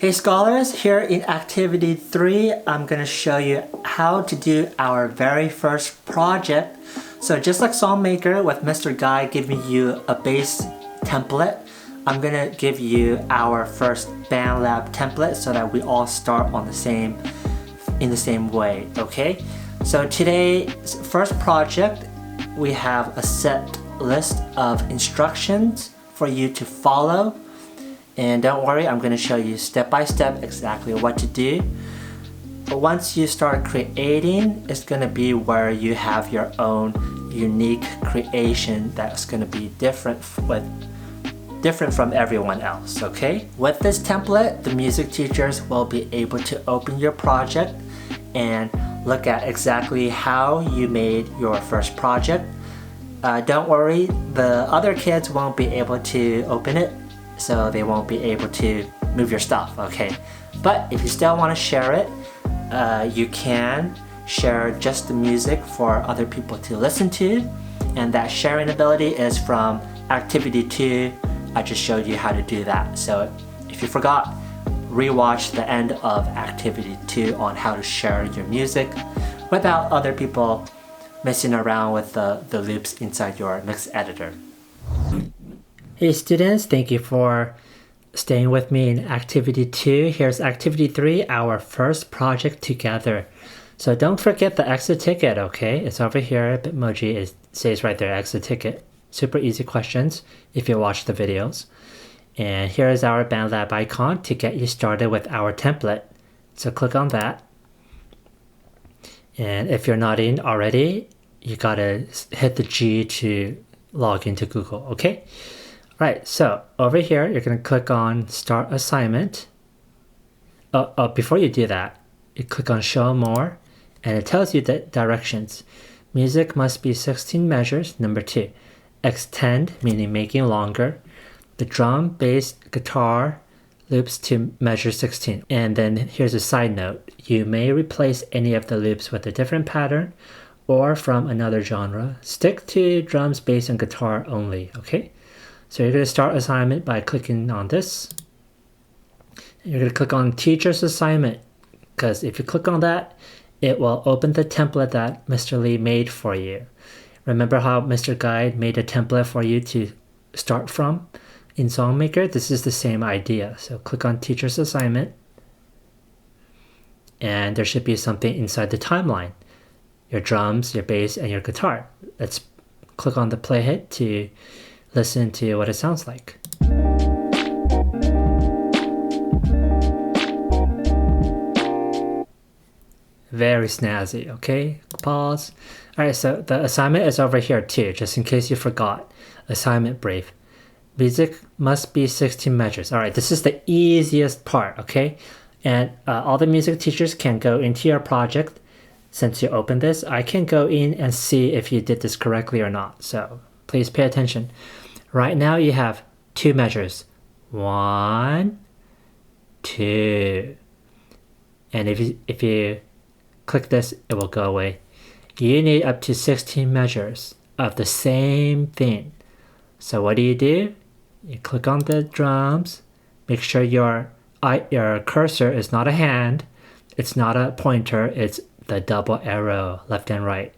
Hey scholars, here in activity 3, I'm going to show you how to do our very first project. So just like SongMaker with Mr. Guy giving you a base template, I'm going to give you our first BandLab template so that we all start on in the same way, okay? So today's first project, we have a set list of instructions for you to follow. And don't worry, I'm going to show you step by step exactly what to do. But once you start creating, it's going to be where you have your own unique creation that's going to be different from everyone else, okay? With this template, the music teachers will be able to open your project and look at exactly how you made your first project. Don't worry, the other kids won't be able to open it, so they won't be able to move your stuff, okay? But if you still want to share it, you can share just the music for other people to listen to, and that sharing ability is from activity 2. I just showed you how to do that. So if you forgot, rewatch the end of activity 2 on how to share your music without other people messing around with the loops inside your mix editor. Hey students, thank you for staying with me in activity 2. Here's activity 3, our first project together. So don't forget the exit ticket, okay? It's over here, Bitmoji, it says right there, exit ticket. Super easy questions if you watch the videos. And here is our BandLab icon to get you started with our template. So click on that. And if you're not in already, you gotta hit the G to log into Google, okay? Right, so over here, you're going to click on Start Assignment. Before you do that, you click on Show More, and it tells you the directions. Music must be 16 measures, number 2. Extend, meaning making longer. The drum, bass, guitar loops to measure 16. And then here's a side note. You may replace any of the loops with a different pattern or from another genre. Stick to drums, bass, and guitar only, okay? So you're going to start assignment by clicking on this. You're going to click on teacher's assignment, because if you click on that, it will open the template that Mr. Lee made for you. Remember how Mr. Guide made a template for you to start from in SongMaker? This is the same idea. So click on teacher's assignment, and there should be something inside the timeline. Your drums, your bass, and your guitar. Let's click on the play hit to listen to what it sounds like. Very snazzy, okay? Pause. Alright, so the assignment is over here too, just in case you forgot. Assignment brief. Music must be 16 measures. Alright, this is the easiest part, okay? And all the music teachers can go into your project. Since you opened this, I can go in and see if you did this correctly or not. So please pay attention. Right now you have 2 measures. 1, 2. And if you click this, it will go away. You need up to 16 measures of the same thing. So what do? You click on the drums. Make sure your cursor is not a hand. It's not a pointer. It's the double arrow, left and right.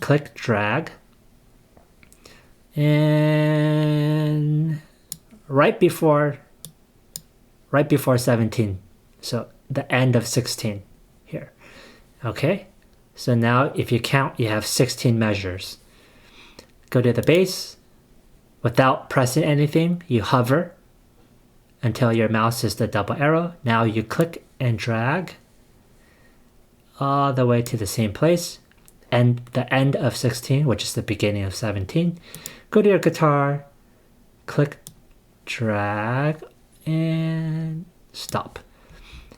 Click drag. And right before 17, so the end of 16 here. Okay, so now if you count, you have 16 measures. Go to the bass. Without pressing anything, you hover until your mouse is the double arrow. Now you click and drag all the way to the same place, and the end of 16, which is the beginning of 17. Go to your guitar, click, drag, and stop.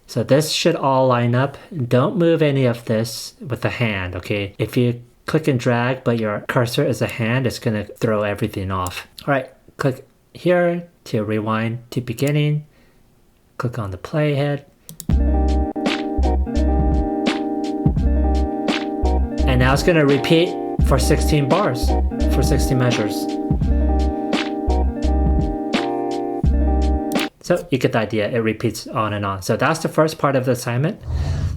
So this should all line up. Don't move any of this with the hand, okay? If you click and drag, but your cursor is a hand, it's gonna throw everything off. All right, click here to rewind to beginning. Click on the play head. And now it's gonna repeat for 16 bars, for 16 measures. So you get the idea, it repeats on and on. So that's the first part of the assignment.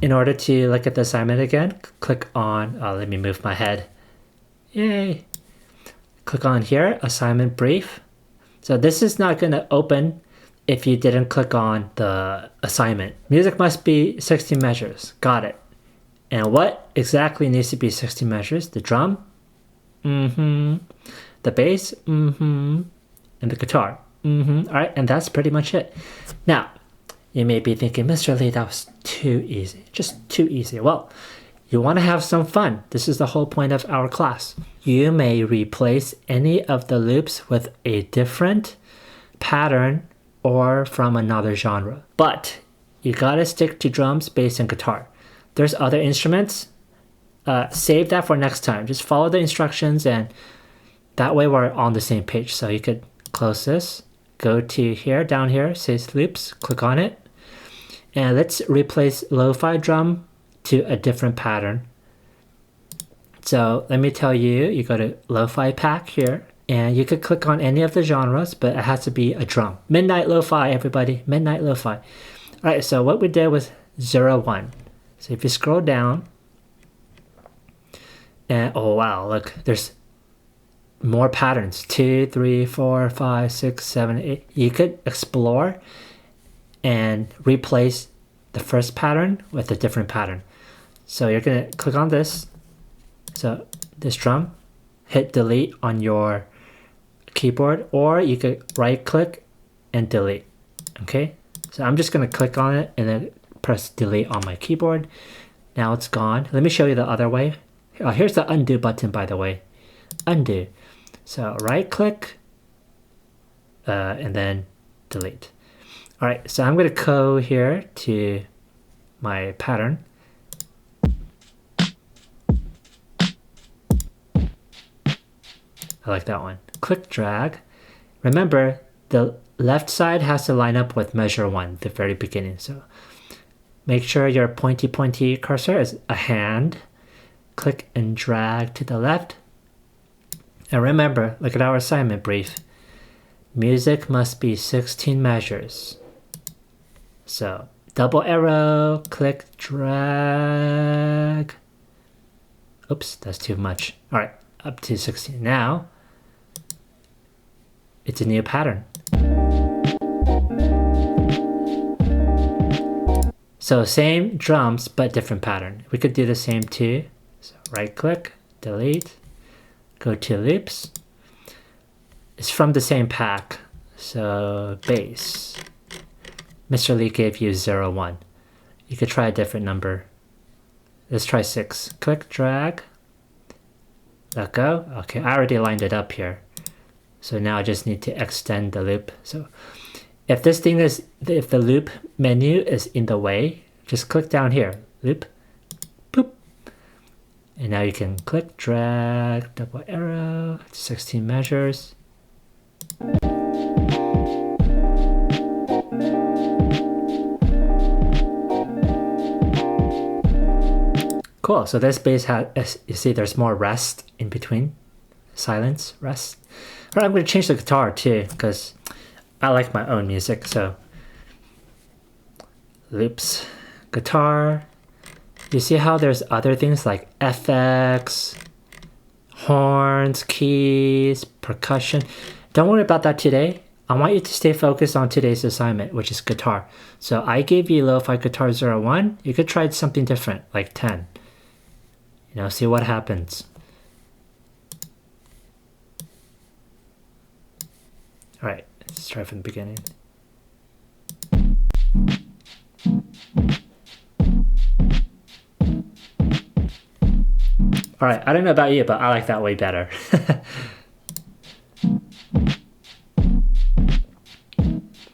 In order to look at the assignment again, click on, let me move my head. Yay. Click on here, assignment brief. So this is not going to open if you didn't click on the assignment. Music must be 60 measures. Got it. And what exactly needs to be 60 measures? The drum? Mm-hmm. The bass? Mm-hmm. And the guitar? Mm-hmm. All right, and that's pretty much it. Now, you may be thinking, Mr. Lee, that was too easy. Just too easy. Well, you want to have some fun. This is the whole point of our class. You may replace any of the loops with a different pattern or from another genre. But you gotta stick to drums, bass, and guitar. There's other instruments. Save that for next time. Just follow the instructions and that way we're on the same page. So you could close this, go to here, down here, says loops, click on it. And let's replace lo-fi drum to a different pattern. So let me tell you, you go to lo-fi pack here, and you could click on any of the genres, but it has to be a drum. Midnight lo-fi, everybody, midnight lo-fi. All right, so what we did was 0, 1. So if you scroll down, and oh wow, look, there's more patterns, 2, 3, 4, 5, 6, 7, 8. You could explore and replace the first pattern with a different pattern. So you're gonna click on this. So this drum, hit delete on your keyboard, or you could right click and delete. Okay, so I'm just gonna click on it and then press delete on my keyboard. Now it's gone. Let me show you the other way. Oh, here's the undo button, by the way. Undo. So right click and then delete. All right, so I'm gonna go here to my pattern. I like that one. Click drag. Remember, the left side has to line up with measure 1, the very beginning. So make sure your pointy cursor is a hand. Click and drag to the left. And remember, look at our assignment brief. Music must be 16 measures. So double arrow, click, drag. Oops, that's too much. All right, up to 16. Now, it's a new pattern. So same drums, but different pattern. We could do the same too. So right click, delete, go to loops. It's from the same pack. So bass. Mr. Lee gave you 0, 1. You could try a different number. Let's try 6. Click, drag, let go. Okay, I already lined it up here. So now I just need to extend the loop. So if this thing is, if the loop menu is in the way, just click down here, loop, boop. And now you can click, drag, double arrow, 16 measures. Cool, so this bass has, you see there's more rest in between, silence, rest. All right, I'm gonna change the guitar too, because I like my own music, so. Loops, guitar. You see how there's other things like FX, horns, keys, percussion. Don't worry about that today. I want you to stay focused on today's assignment, which is guitar. So I gave you lo-fi guitar 0, 1. You could try something different, like 10. You know, see what happens. All right, let's try from the beginning. All right, I don't know about you, but I like that way better.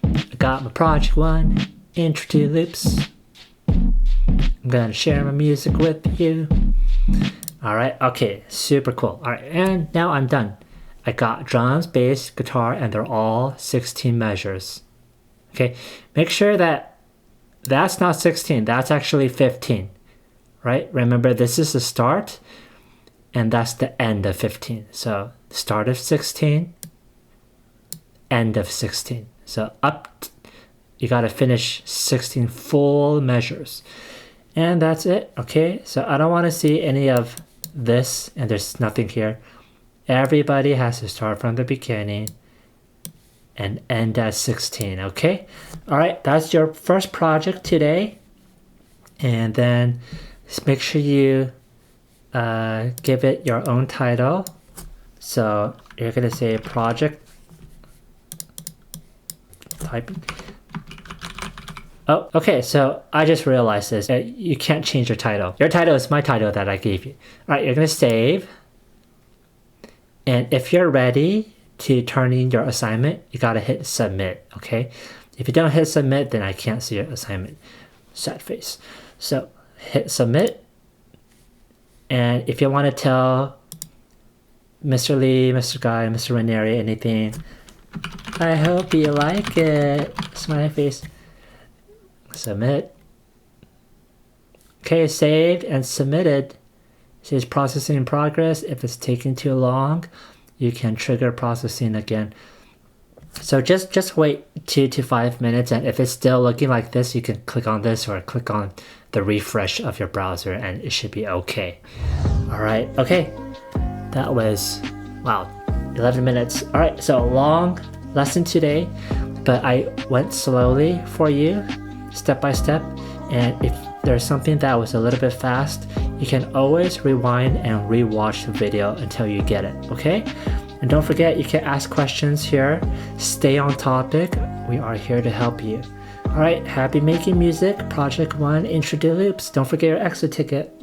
I got my project 1, intro to loops. I'm gonna share my music with you. All right, okay, super cool. All right, and now I'm done. I got drums, bass, guitar, and they're all 16 measures. Okay, make sure that that's not 16, that's actually 15, right? Remember, this is the start, and that's the end of 15. So start of 16, end of 16. So up you got to finish 16 full measures. And that's it, okay? So I don't want to see any of this, and there's nothing here. Everybody has to start from the beginning and end at 16, okay? All right, that's your first project today. And then just make sure you give it your own title. So you're gonna say project typing. Oh, okay, so I just realized this. You can't change your title. Your title is my title that I gave you. All right, you're gonna save. And if you're ready to turn in your assignment, you gotta hit submit, okay? If you don't hit submit, then I can't see your assignment. Sad face. So hit submit. And if you wanna tell Mr. Lee, Mr. Guy, Mr. Ranieri anything, I hope you like it. Smiley face. Submit. Okay, saved and submitted. It says processing in progress. If it's taking too long, you can trigger processing again. So just wait 2 to 5 minutes, and if it's still looking like this, you can click on this or click on the refresh of your browser and it should be okay. All right, okay. That was, wow, 11 minutes. All right, so a long lesson today, but I went slowly for you, step by step. And if there's something that was a little bit fast, you can always rewind and rewatch the video until you get it, okay? And don't forget, you can ask questions here. Stay on topic. We are here to help you. All right, happy making music. Project 1, Intro to Loops. Don't forget your exit ticket.